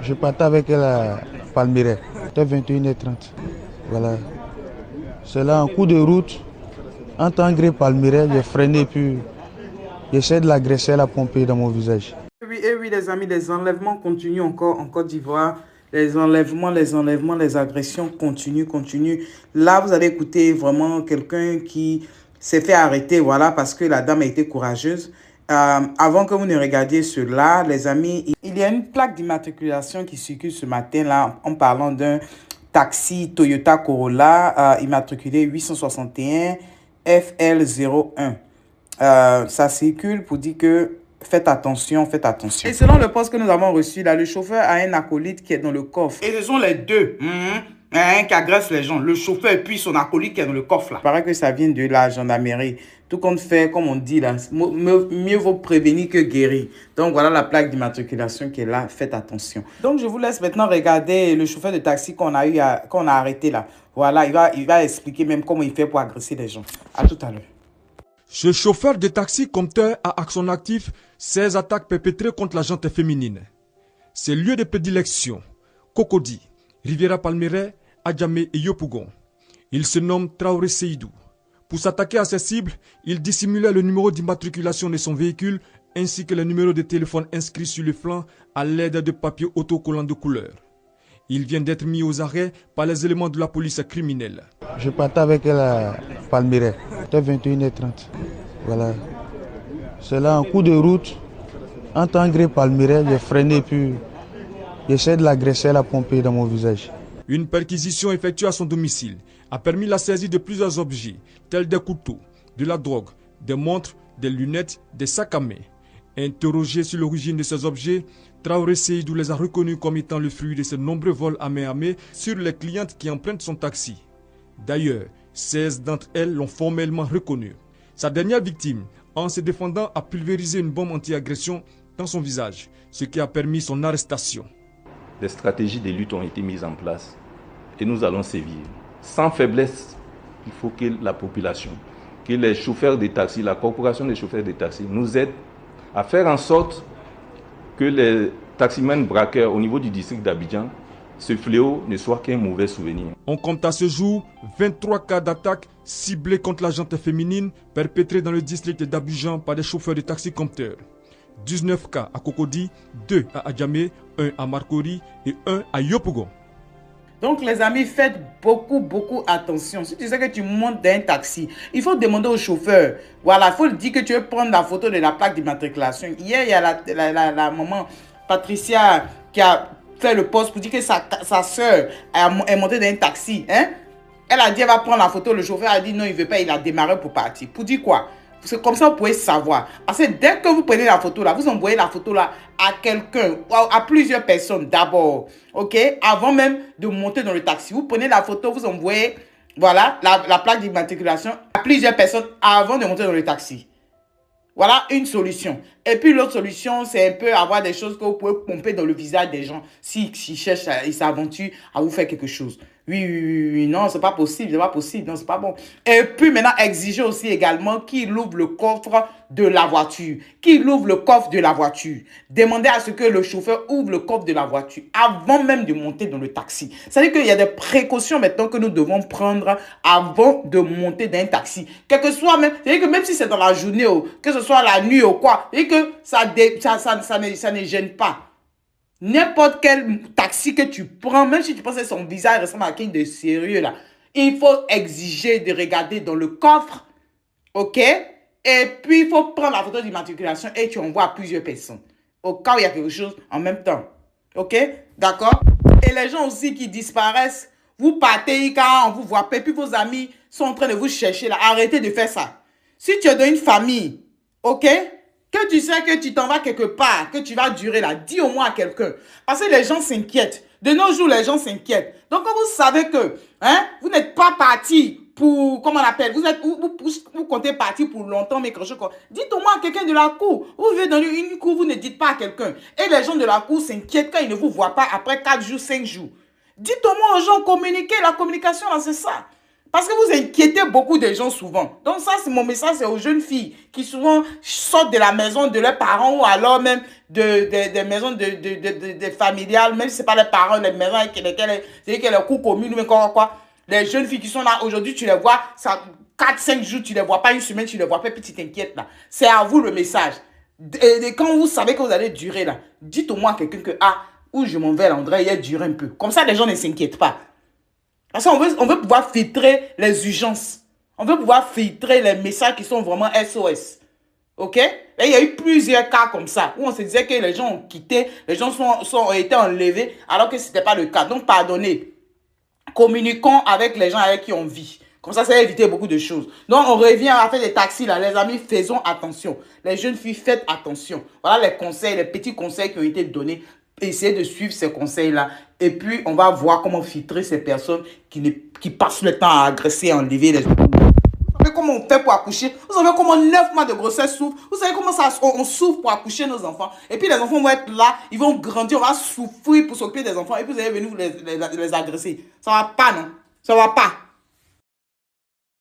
Je partais avec elle à Palmyre, c'était 21h30. Voilà. C'est là, en cours de route, en tant que Palmyre, j'ai freiné puis j'essaie de l'agresser, elle a pompé dans mon visage. Oui, et oui, les amis, les enlèvements continuent encore en Côte d'Ivoire. Les agressions continuent. Là, vous allez écouter vraiment quelqu'un qui s'est fait arrêter, voilà, parce que la dame a été courageuse. Avant que vous ne regardiez cela, les amis, il y a une plaque d'immatriculation qui circule ce matin-là en parlant d'un taxi Toyota Corolla immatriculé 861 FL01. Ça circule pour dire que faites attention. Et selon le poste que nous avons reçu, là, le chauffeur a un acolyte qui est dans le coffre. Et ce sont les deux qui agressent les gens. Le chauffeur et puis son acolyte qui est dans le coffre là. Il paraît que ça vient de la gendarmerie. Tout compte fait, comme on dit là, mieux vaut prévenir que guérir. Donc voilà la plaque d'immatriculation qui est là. Faites attention. Donc je vous laisse maintenant regarder le chauffeur de taxi qu'on a arrêté là. Voilà, il va expliquer même comment il fait pour agresser les gens. À tout à l'heure. Ce chauffeur de taxi compteur a à son actif 16 attaques perpétrées contre la gente féminine. Ses lieux de prédilection, Cocody, Riviera Palmyre, Adjamé et Yopougon. Il se nomme Traoré Seydou. Pour s'attaquer à ses cibles, il dissimulait le numéro d'immatriculation de son véhicule ainsi que le numéro de téléphone inscrit sur le flanc à l'aide de papiers autocollants de couleur. Il vient d'être mis aux arrêts par les éléments de la police criminelle. Je partais avec elle à Palmyre, c'était 21h30. Voilà. C'est là, en cours de route, en tant que Palmyre, j'ai freiné puis j'essaie de l'agresser, elle a pompé dans mon visage. Une perquisition effectuée à son domicile a permis la saisie de plusieurs objets, tels des couteaux, de la drogue, des montres, des lunettes, des sacs à main. Interrogé sur l'origine de ces objets, Traoré Seydou les a reconnus comme étant le fruit de ses nombreux vols à main armée sur les clientes qui empruntent son taxi. D'ailleurs, 16 d'entre elles l'ont formellement reconnu. Sa dernière victime, en se défendant, a pulvérisé une bombe anti-agression dans son visage, ce qui a permis son arrestation. Des stratégies de lutte ont été mises en place et nous allons sévir. Sans faiblesse, il faut que la population, que les chauffeurs de taxi, la corporation des chauffeurs de taxi nous aident à faire en sorte que les taximens braqueurs au niveau du district d'Abidjan, ce fléau ne soit qu'un mauvais souvenir. On compte à ce jour 23 cas d'attaque ciblés contre la gente féminine perpétrés dans le district d'Abidjan par des chauffeurs de taxi compteurs. 19 cas à Cocody, 2 à Adjamé, 1 à Marcory et 1 à Yopougon. Donc les amis, faites beaucoup attention. Si tu sais que tu montes dans un taxi, il faut demander au chauffeur. Voilà, il faut lui dire que tu veux prendre la photo de la plaque d'immatriculation. Hier, il y a la maman Patricia qui a fait le poste pour dire que sa soeur est montée dans un taxi. Hein? Elle a dit elle va prendre la photo. Le chauffeur a dit non, il ne veut pas. Il a démarré pour partir. Pour dire quoi? C'est comme ça vous pouvez savoir. Parce que dès que vous prenez la photo là, vous envoyez la photo là à quelqu'un, à plusieurs personnes d'abord. Ok? Avant même de monter dans le taxi. Vous prenez la photo, vous envoyez, voilà, la plaque d'immatriculation à plusieurs personnes avant de monter dans le taxi. Voilà une solution. Et puis l'autre solution, c'est un peu avoir des choses que vous pouvez pomper dans le visage des gens s'ils cherchent, ils s'aventurent à vous faire quelque chose. Oui, non, c'est pas possible, non, c'est pas bon. Et puis maintenant, exiger aussi également qu'il ouvre le coffre de la voiture. Demandez à ce que le chauffeur ouvre le coffre de la voiture avant même de monter dans le taxi. C'est-à-dire qu'il y a des précautions maintenant que nous devons prendre avant de monter dans un taxi. Quel que soit même, c'est-à-dire que même si c'est dans la journée, que ce soit la nuit ou quoi, c'est-à-dire que ça ne gêne pas. N'importe quel taxi que tu prends, même si tu penses que son visage ressemble à quelqu'un de sérieux là, il faut exiger de regarder dans le coffre, ok? Et puis il faut prendre la photo d'immatriculation et tu envoies à plusieurs personnes. Au cas où il y a quelque chose en même temps, ok? D'accord? Et les gens aussi qui disparaissent, vous partez quand on vous voit pas, et puis vos amis sont en train de vous chercher là, arrêtez de faire ça. Si tu es dans une famille, ok? Que tu sais que tu t'en vas quelque part, que tu vas durer là, dis au moins à quelqu'un. Parce que les gens s'inquiètent. De nos jours, les gens s'inquiètent. Donc, quand vous savez que vous n'êtes pas parti pour, comment on appelle, vous comptez partir pour longtemps, mais quelque chose comme, dites au moins à quelqu'un de la cour. Vous vivez dans une cour, vous ne dites pas à quelqu'un. Et les gens de la cour s'inquiètent quand ils ne vous voient pas après 4 jours, 5 jours. Dites au moins aux gens, communiquez. La communication, là, c'est ça. Parce que vous inquiétez beaucoup des gens souvent. Donc ça, c'est mon message, c'est aux jeunes filles qui souvent sortent de la maison de leurs parents ou alors même des maisons de familiales, même si ce n'est pas leurs parents, les maisons avec lesquelles c'est les cours communes ou quoi. Les jeunes filles qui sont là aujourd'hui, tu les vois, ça 4-5 jours, tu ne les vois pas, une semaine, tu ne les vois pas, puis tu t'inquiètes là. C'est à vous le message. Et quand vous savez que vous allez durer là, dites au moins à quelqu'un que, où je m'en vais là, André, il a duré un peu. Comme ça, les gens ne s'inquiètent pas. Parce qu'on veut pouvoir filtrer les urgences. On veut pouvoir filtrer les messages qui sont vraiment SOS. OK? Et il y a eu plusieurs cas comme ça, où on se disait que les gens ont quitté, les gens ont été enlevés, alors que ce n'était pas le cas. Donc, pardonnez. Communiquons avec les gens avec qui on vit. Comme ça va éviter beaucoup de choses. Donc, on revient à faire des taxis là. Les amis, faisons attention. Les jeunes filles, faites attention. Voilà les conseils, les petits conseils qui ont été donnés. Essayez de suivre ces conseils-là. Et puis, on va voir comment filtrer ces personnes qui passent le temps à agresser, à enlever les gens. Vous savez comment on fait pour accoucher? Vous savez comment 9 mois de grossesse souffrent? Vous savez comment on souffre pour accoucher nos enfants? Et puis, les enfants vont être là, ils vont grandir, on va souffrir pour s'occuper des enfants. Et puis, vous allez venir les agresser. Ça va pas, non? Ça va pas.